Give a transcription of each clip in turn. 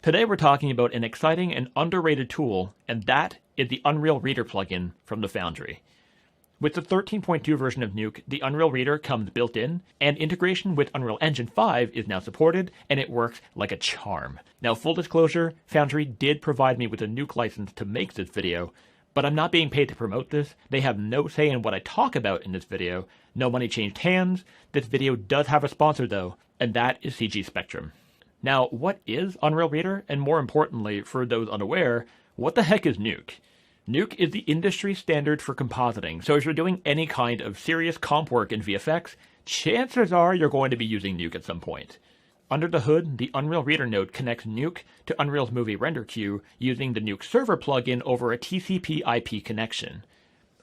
Today we're talking about an exciting and underrated tool, and that is the UnrealReader plugin from the Foundry. With the 13.2 version of Nuke, the UnrealReader comes built in, and integration with Unreal Engine 5 is now supported, and it works like a charm. Now, full disclosure, Foundry did provide me with a Nuke license to make this video, but I'm not being paid to promote this. They have no say in what I talk about in this video. No money changed hands. This video does have a sponsor though, and that is CG Spectrum. Now, what is UnrealReader? And more importantly, for those unaware, what the heck is Nuke? Nuke is the industry standard for compositing, so if you're doing any kind of serious comp work in VFX, chances are you're going to be using Nuke at some point. Under the hood, the UnrealReader node connects Nuke to Unreal's movie render queue using the Nuke server plugin over a TCP IP connection.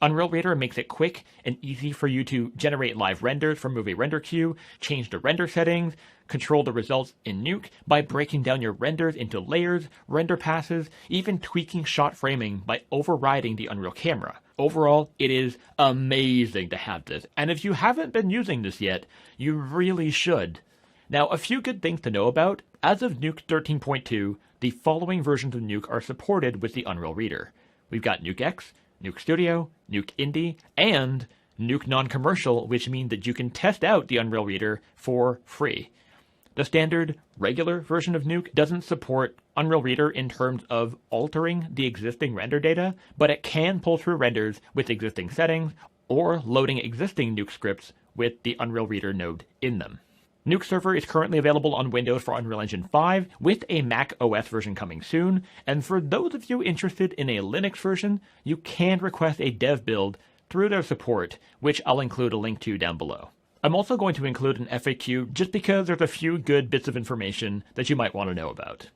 UnrealReader makes it quick and easy for you to generate live renders from movie render queue, change the render settings, control the results in Nuke by breaking down your renders into layers, render passes, even tweaking shot framing by overriding the Unreal camera. Overall, it is amazing to have this, and if you haven't been using this yet, you really should. Now, a few good things to know about. As of Nuke 13.2, the following versions of Nuke are supported with the UnrealReader. We've got NukeX, Nuke Studio, Nuke Indie, and Nuke Non-Commercial, which means that you can test out the UnrealReader for free. The standard, regular version of Nuke doesn't support UnrealReader in terms of altering the existing render data, but it can pull through renders with existing settings or loading existing Nuke scripts with the UnrealReader node in them. Nuke Server is currently available on Windows for Unreal Engine 5, with a Mac OS version coming soon, and for those of you interested in a Linux version, you can request a dev build through their support, which I'll include a link to down below. I'm also going to include an FAQ just because there's a few good bits of information that you might want to know about.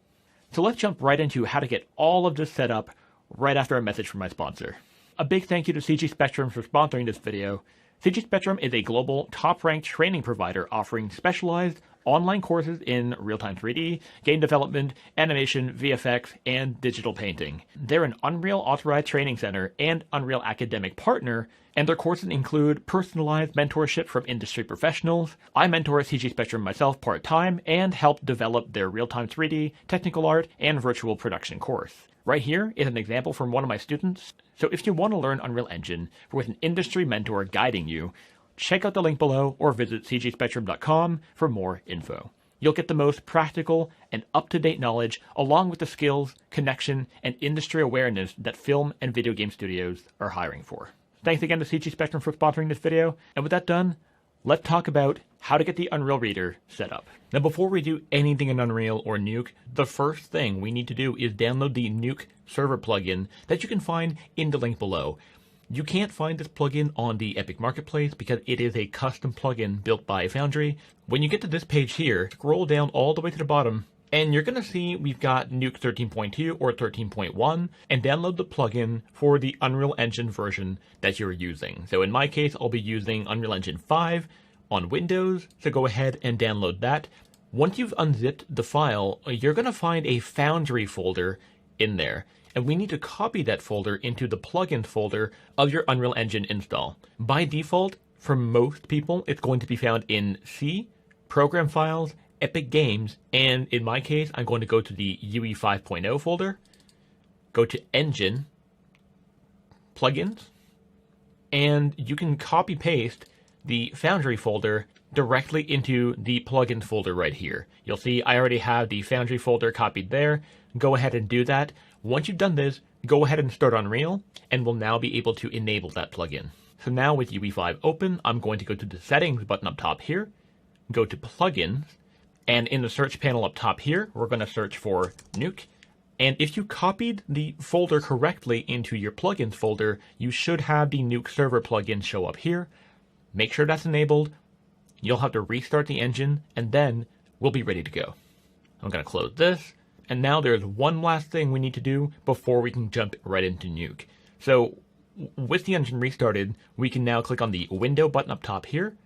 So let's jump right into how to get all of this set up right after a message from my sponsor. A big thank you to CG Spectrum for sponsoring this video. CG Spectrum is a global top-ranked training provider offering specialized online courses in real-time 3D, game development, animation, VFX, and digital painting. They're an Unreal Authorized Training Center and Unreal Academic Partner, and their courses include personalized mentorship from industry professionals. I mentor at CG Spectrum myself part-time and help develop their real-time 3D, technical art, and virtual production course. Right here is an example from one of my students. So if you want to learn Unreal Engine with an industry mentor guiding you, check out the link below or visit cgspectrum.com for more info. You'll get the most practical and up-to-date knowledge along with the skills, connection, and industry awareness that film and video game studios are hiring for. Thanks again to CG Spectrum for sponsoring this video, and with that done, let's talk about how to get the UnrealReader set up. Now, before we do anything in Unreal or Nuke, the first thing we need to do is download the Nuke server plugin that you can find in the link below. You can't find this plugin on the Epic Marketplace because it is a custom plugin built by Foundry. When you get to this page here, scroll down all the way to the bottom, and you're going to see we've got Nuke 13.2 or 13.1, and download the plugin for the Unreal Engine version that you're using. So in my case, I'll be using Unreal Engine 5 on Windows, so go ahead and download that. Once you've unzipped the file, you're going to find a Foundry folder in there, and we need to copy that folder into the plugins folder of your Unreal Engine install. By default, for most people, it's going to be found in C, Program Files, Epic Games, and in my case, I'm going to go to the UE 5.0 folder, go to Engine, Plugins, and you can copy paste the Foundry folder directly into the plugins folder right here. You'll see I already have the Foundry folder copied there. Go ahead and do that. Once you've done this, go ahead and start Unreal, and we'll now be able to enable that plugin. So now with UE5 open, I'm going to go to the Settings button up top here, go to Plugins, and in the search panel up top here, we're going to search for Nuke. And if you copied the folder correctly into your plugins folder, you should have the Nuke server plugin show up here. Make sure that's enabled. You'll have to restart the engine, and then we'll be ready to go. I'm going to close this. And now there's one last thing we need to do before we can jump right into Nuke. So with the engine restarted, we can now click on the Window button up top here.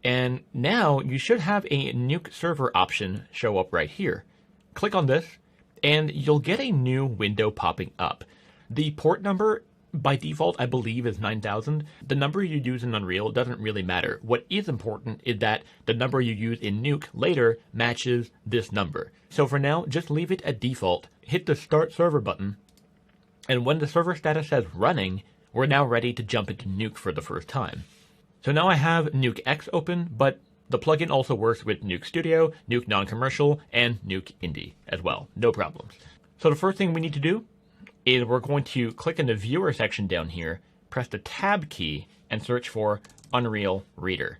And now you should have a Nuke server option show up right here. Click on this, and you'll get a new window popping up. The port number by default, I believe, is 9,000. The number you use in Unreal doesn't really matter. What is important is that the number you use in Nuke later matches this number. So for now, just leave it at default, hit the Start Server button, and when the server status says running, we're now ready to jump into Nuke for the first time. So now I have NukeX open, but the plugin also works with Nuke Studio, Nuke Non-Commercial, and Nuke Indie as well. No problems. So the first thing we need to do is we're going to click in the Viewer section down here, press the Tab key, and search for UnrealReader.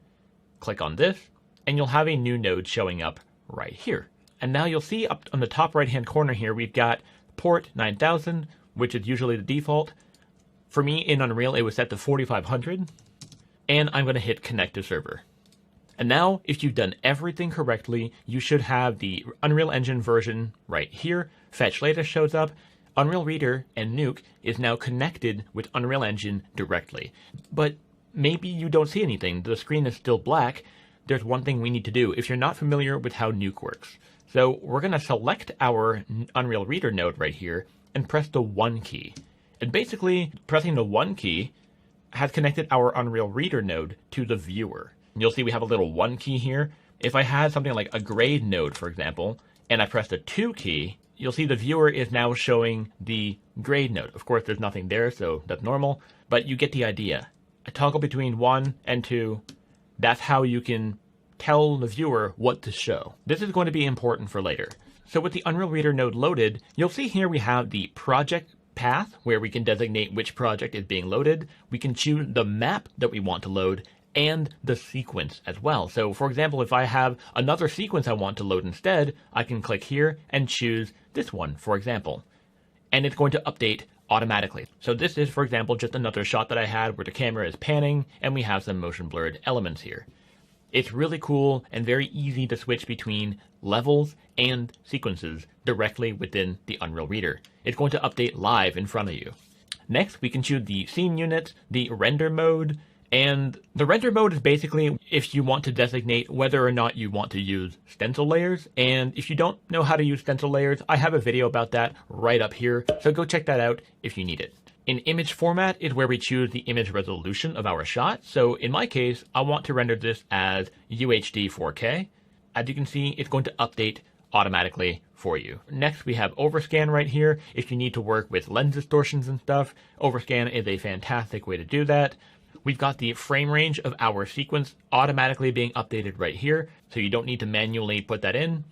Click on this, and you'll have a new node showing up right here. And now you'll see up on the top right-hand corner here, we've got port 9000, which is usually the default. For me, in Unreal, it was set to 4500, and I'm going to hit Connect to Server. And now, if you've done everything correctly, you should have the Unreal Engine version right here. Fetch Latest shows up. UnrealReader and Nuke is now connected with Unreal Engine directly. But maybe you don't see anything. The screen is still black. There's one thing we need to do if you're not familiar with how Nuke works. So we're going to select our UnrealReader node right here and press the 1 key. And basically, pressing the 1 key has connected our UnrealReader node to the viewer. You'll see we have a little 1 key here. If I had something like a grade node, for example, and I press the 2 key, you'll see the viewer is now showing the grade node. Of course, there's nothing there, so that's normal, but you get the idea. A toggle between 1 and 2, that's how you can tell the viewer what to show. This is going to be important for later. So with the UnrealReader node loaded, you'll see here we have the project path where we can designate which project is being loaded. We can choose the map that we want to load and the sequence as well. So for example, if I have another sequence I want to load instead, I can click here and choose this one, for example, and it's going to update automatically. So this is, for example, just another shot that I had where the camera is panning and we have some motion blurred elements here. It's really cool and very easy to switch between levels and sequences directly within the UnrealReader. It's going to update live in front of you. Next, we can choose the scene unit, the render mode, and the render mode is basically if you want to designate whether or not you want to use stencil layers. And if you don't know how to use stencil layers, I have a video about that right up here, so go check that out if you need it. In image format is where we choose the image resolution of our shot. So in my case, I want to render this as UHD 4K. As you can see, it's going to update automatically for you. Next, we have overscan right here. If you need to work with lens distortions and stuff, overscan is a fantastic way to do that. We've got the frame range of our sequence automatically being updated right here, so you don't need to manually put that in.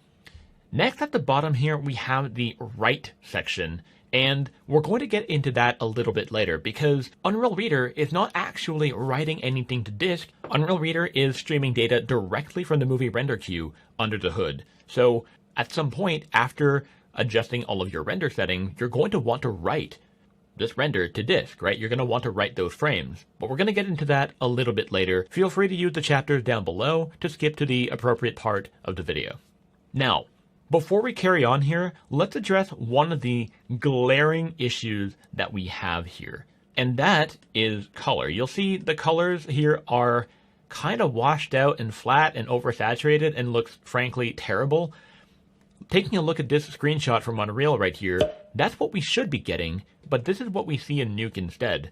Next, at the bottom here, we have the write section, and we're going to get into that a little bit later because UnrealReader is not actually writing anything to disk. UnrealReader is streaming data directly from the movie render queue under the hood. So at some point after adjusting all of your render settings, you're going to want to write this render to disk, right? You're going to want to write those frames, but we're going to get into that a little bit later. Feel free to use the chapters down below to skip to the appropriate part of the video. Now, before we carry on here, let's address one of the glaring issues that we have here, and that is color. You'll see the colors here are kind of washed out and flat and oversaturated and looks frankly terrible. Taking a look at this screenshot from Unreal right here, that's what we should be getting, but this is what we see in Nuke instead.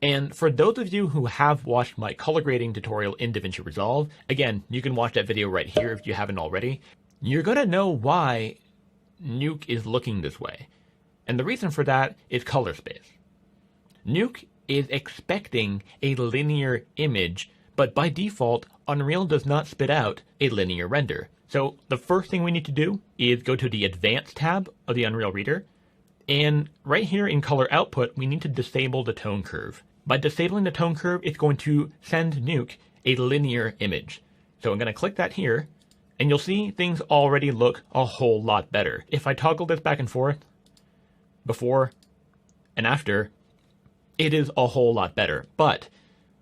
And for those of you who have watched my color grading tutorial in DaVinci Resolve, again, you can watch that video right here if you haven't already, you're going to know why Nuke is looking this way. And the reason for that is color space. Nuke is expecting a linear image, but by default, Unreal does not spit out a linear render. So the first thing we need to do is go to the Advanced tab of the UnrealReader, and right here in Color Output, we need to disable the tone curve. By disabling the tone curve, it's going to send Nuke a linear image. So I'm going to click that here, and you'll see things already look a whole lot better. If I toggle this back and forth, before and after, it is a whole lot better, but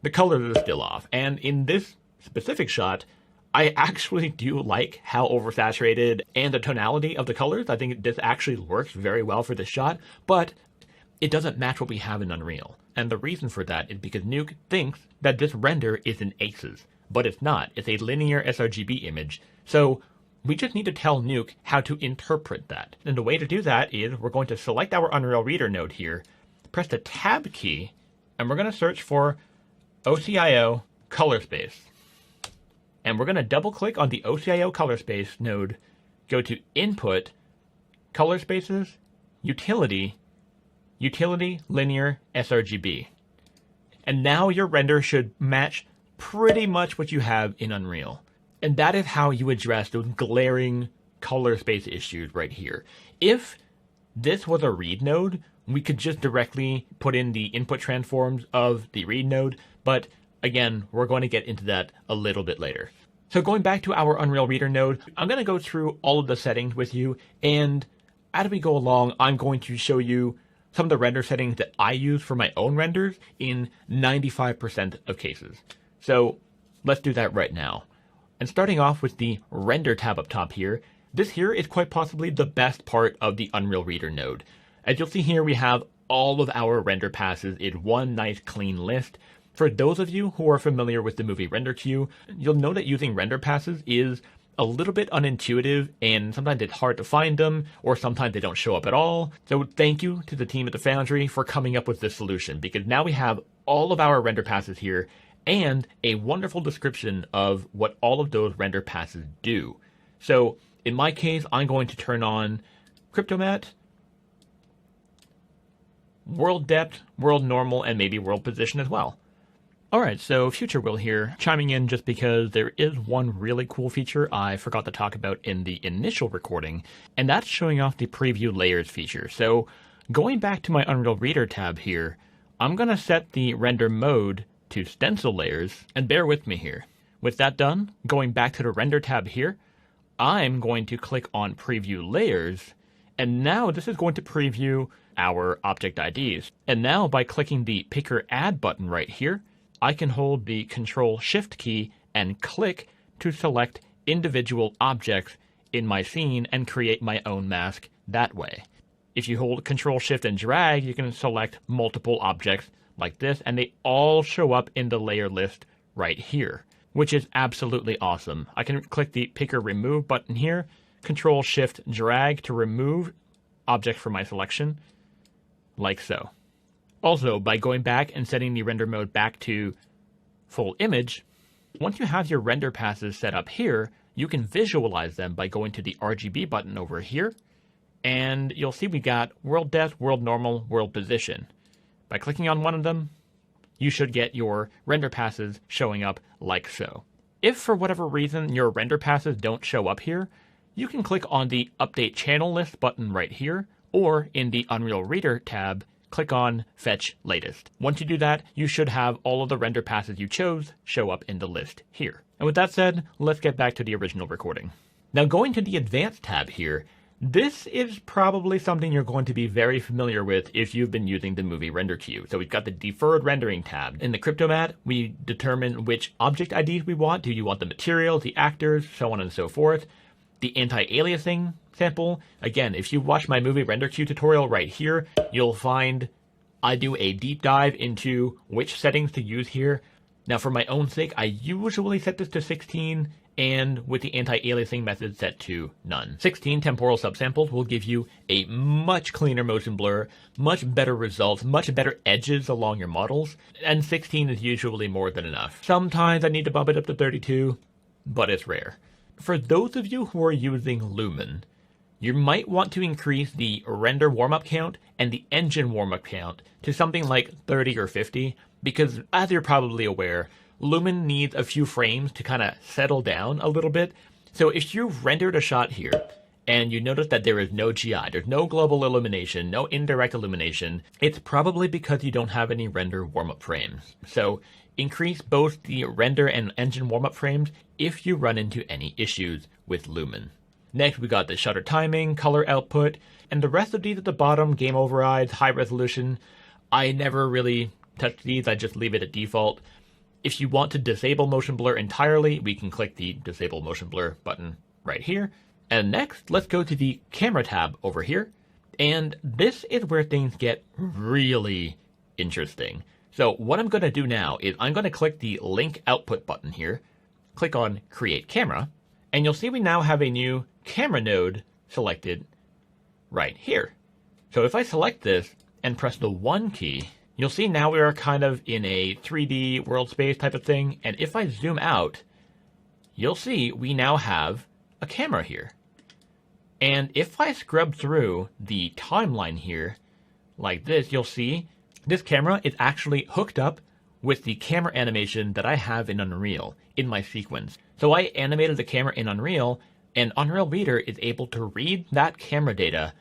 the colors are still off. And in this specific shot, I actually do like how oversaturated and the tonality of the colors. I think this actually works very well for this shot, but it doesn't match what we have in Unreal. And the reason for that is because Nuke thinks that this render is in aces, but it's not. It's a linear sRGB image. So we just need to tell Nuke how to interpret that. And the way to do that is we're going to select our UnrealReader node here, press the Tab key, and we're going to search for OCIO color space. And we're going to double click on the OCIO color space node, go to Input, Color Spaces, Utility, Utility Linear sRGB. And now your render should match pretty much what you have in Unreal. And that is how you address those glaring color space issues right here. If this was a read node, we could just directly put in the input transforms of the read node, but again, we're going to get into that a little bit later. So going back to our UnrealReader node, I'm going to go through all of the settings with you, and as we go along, I'm going to show you some of the render settings that I use for my own renders in 95% of cases. So let's do that right now. And starting off with the Render tab up top here, this here is quite possibly the best part of the UnrealReader node. As you'll see here, we have all of our render passes in one nice clean list. For those of you who are familiar with the movie Render Queue, you'll know that using render passes is a little bit unintuitive, and sometimes it's hard to find them, or sometimes they don't show up at all. So thank you to the team at the Foundry for coming up with this solution, because now we have all of our render passes here and a wonderful description of what all of those render passes do. So in my case, I'm going to turn on Cryptomat, World Depth, World Normal, and maybe World Position as well. Alright, so Future Will here, chiming in just because there is one really cool feature I forgot to talk about in the initial recording, and that's showing off the Preview Layers feature. So going back to my UnrealReader tab here, I'm going to set the render mode to Stencil Layers, and bear with me here. With that done, going back to the Render tab here, I'm going to click on Preview Layers, and now this is going to preview our object IDs. And now by clicking the Picker Add button right here, I can hold the Control-Shift key and click to select individual objects in my scene and create my own mask that way. If you hold Control-Shift and drag, you can select multiple objects like this, and they all show up in the layer list right here, which is absolutely awesome. I can click the Picker Remove button here, Control-Shift drag to remove objects from my selection, like so. Also, by going back and setting the render mode back to full image, once you have your render passes set up here, you can visualize them by going to the RGB button over here, and you'll see we got World Depth, World Normal, World Position. By clicking on one of them, you should get your render passes showing up like so. If for whatever reason your render passes don't show up here, you can click on the Update Channel List button right here, or in the UnrealReader tab, click on Fetch Latest. Once you do that, you should have all of the render passes you chose show up in the list here. And with that said, let's get back to the original recording. Now going to the Advanced tab here, this is probably something you're going to be very familiar with if you've been using the movie Render Queue. So we've got the Deferred Rendering tab. In the Cryptomat, we determine which object IDs we want. Do you want the material, the actors, so on and so forth. The anti-aliasing sample, again, if you watch my movie Render Queue tutorial right here, you'll find I do a deep dive into which settings to use here. Now for my own sake, I usually set this to 16, and with the anti-aliasing method set to none. 16 temporal subsamples will give you a much cleaner motion blur, much better results, much better edges along your models, and 16 is usually more than enough. Sometimes I need to bump it up to 32, but it's rare. For those of you who are using Lumen, you might want to increase the render warm-up count and the engine warm-up count to something like 30 or 50, because as you're probably aware, Lumen needs a few frames to kind of settle down a little bit. So if you've rendered a shot here and you notice that there is no GI, there's no global illumination, no indirect illumination, it's probably because you don't have any render warm-up frames. So increase both the render and engine warm-up frames if you run into any issues with Lumen. Next, we got the shutter timing, color output, and the rest of these at the bottom, game overrides, high resolution. I never really touch these, I just leave it at default. If you want to disable motion blur entirely, we can click the Disable Motion Blur button right here. And next, let's go to the Camera tab over here. And this is where things get really interesting. So what I'm going to do now is I'm going to click the Link Output button here, click on Create Camera, and you'll see we now have a new camera node selected right here. So if I select this and press the 1 key, you'll see now we are kind of in a 3D world space type of thing. And if I zoom out, you'll see we now have a camera here. And if I scrub through the timeline here like this, you'll see this camera is actually hooked up with the camera animation that I have in Unreal in my sequence. So I animated the camera in Unreal, and UnrealReader is able to read that camera data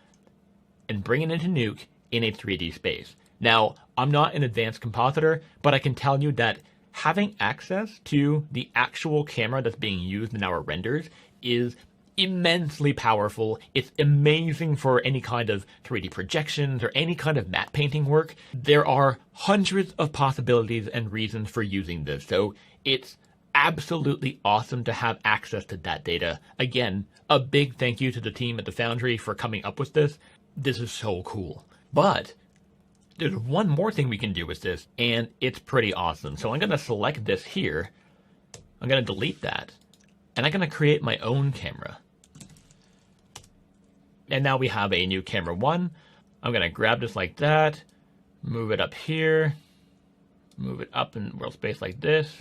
and bring it into Nuke in a 3D space. Now, I'm not an advanced compositor, but I can tell you that having access to the actual camera that's being used in our renders is immensely powerful. It's amazing for any kind of 3D projections or any kind of matte painting work. There are hundreds of possibilities and reasons for using this, so it's absolutely awesome to have access to that data. Again, a big thank you to the team at the Foundry for coming up with this. This is so cool. But there's one more thing we can do with this, and it's pretty awesome. So I'm going to select this here. I'm going to delete that, and I'm going to create my own camera. And now we have a new camera 1. I'm going to grab this like that, move it up here, move it up in world space like this.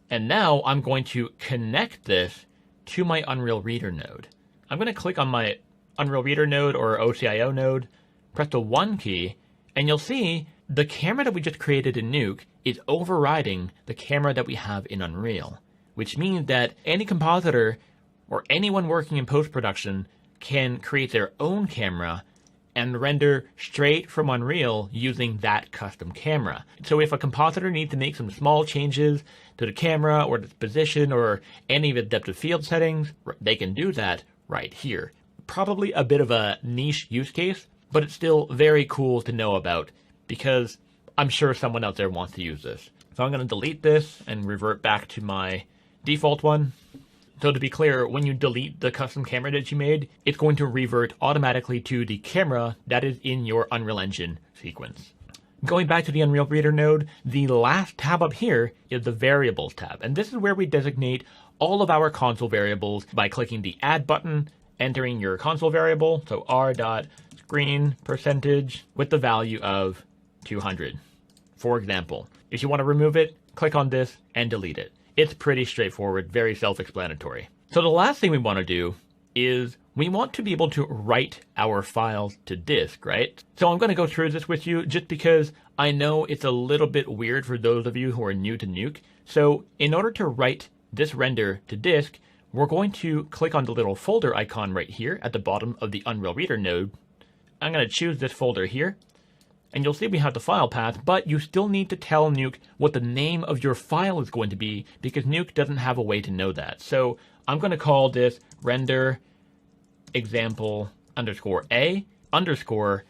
And now I'm going to connect this to my UnrealReader node. I'm going to click on my UnrealReader node or OCIO node, press the 1 key, and you'll see the camera that we just created in Nuke is overriding the camera that we have in Unreal, which means that any compositor or anyone working in post-production can create their own camera and render straight from Unreal using that custom camera. So if a compositor needs to make some small changes to the camera or its position or any of the depth of field settings, they can do that right here. Probably a bit of a niche use case, but it's still very cool to know about because I'm sure someone out there wants to use this. So I'm going to delete this and revert back to my default one. So to be clear, when you delete the custom camera that you made, it's going to revert automatically to the camera that is in your Unreal Engine sequence. Going back to the UnrealReader node, the last tab up here is the Variables tab. And this is where we designate all of our console variables by clicking the Add button, entering your console variable, so r.screen percentage with the value of 200. For example, if you want to remove it, click on this and delete it. It's pretty straightforward, very self-explanatory. So the last thing we want to do is we want to be able to write our files to disk, right? So I'm going to go through this with you just because I know it's a little bit weird for those of you who are new to Nuke. So in order to write this render to disk, we're going to click on the little folder icon right here at the bottom of the UnrealReader node. I'm going to choose this folder here. And you'll see we have the file path, but you still need to tell Nuke what the name of your file is going to be because Nuke doesn't have a way to know that. So I'm going to call this render example _a _,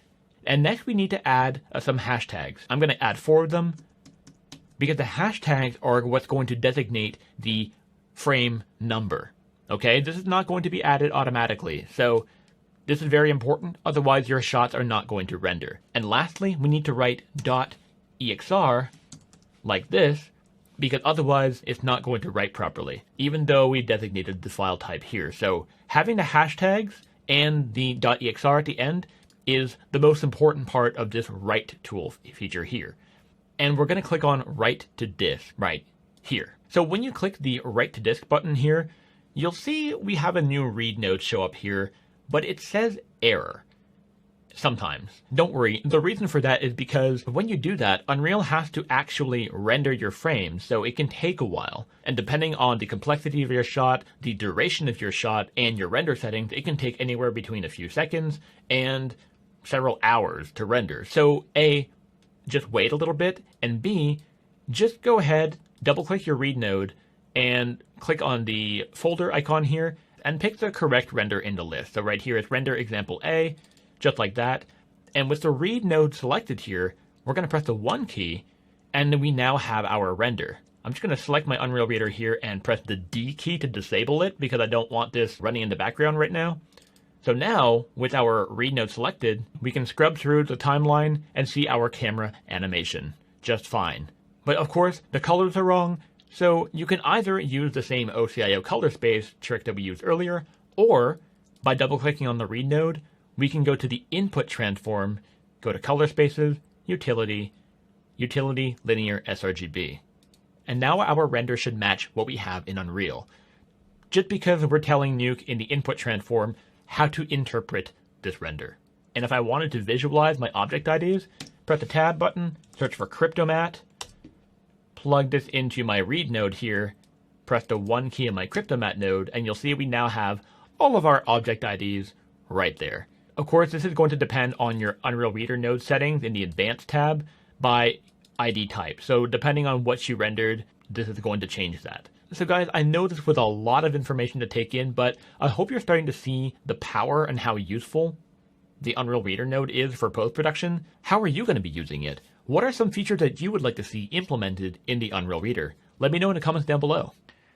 and next we need to add some hashtags. I'm going to add 4 of them because the hashtags are what's going to designate the frame number. Okay, this is not going to be added automatically. So this is very important, otherwise your shots are not going to render. And lastly, we need to write .exr like this, because otherwise it's not going to write properly, even though we designated the file type here. So having the hashtags and the .exr at the end is the most important part of this write tool feature here. And we're going to click on write to disk right here. So when you click the write to disk button here, you'll see we have a new read node show up here, but it says error sometimes. Don't worry, the reason for that is because when you do that, Unreal has to actually render your frames, so it can take a while. And depending on the complexity of your shot, the duration of your shot, and your render settings, it can take anywhere between a few seconds and several hours to render. So A, just wait a little bit, and B, just go ahead, double-click your read node, and click on the folder icon here, and pick the correct render in the list. So right here is render example A, just like that. And with the read node selected here, we're going to press the 1 key, and then we now have our render. I'm just going to select my UnrealReader here and press the D key to disable it because I don't want this running in the background right now. So now, with our read node selected, we can scrub through the timeline and see our camera animation just fine. But of course, the colors are wrong, so you can either use the same OCIO color space trick that we used earlier, or by double-clicking on the read node, we can go to the input transform go to Color Spaces, Utility, Utility Linear sRGB. And now our render should match what we have in Unreal, just because we're telling Nuke in the input transform how to interpret this render. And if I wanted to visualize my object IDs, press the Tab button, search for Cryptomat, plug this into my read node here, press the 1 key in my Cryptomat node, and you'll see we now have all of our object IDs right there. Of course, this is going to depend on your UnrealReader node settings in the Advanced tab by ID type. So depending on what you rendered, this is going to change that. So guys, I know this was a lot of information to take in, but I hope you're starting to see the power and how useful the UnrealReader node is for post-production. How are you going to be using it? What are some features that you would like to see implemented in the UnrealReader? Let me know in the comments down below.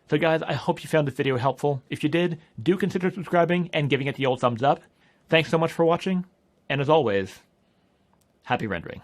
So guys, I hope you found this video helpful. If you did, do consider subscribing and giving it the old thumbs up. Thanks so much for watching, and as always, happy rendering.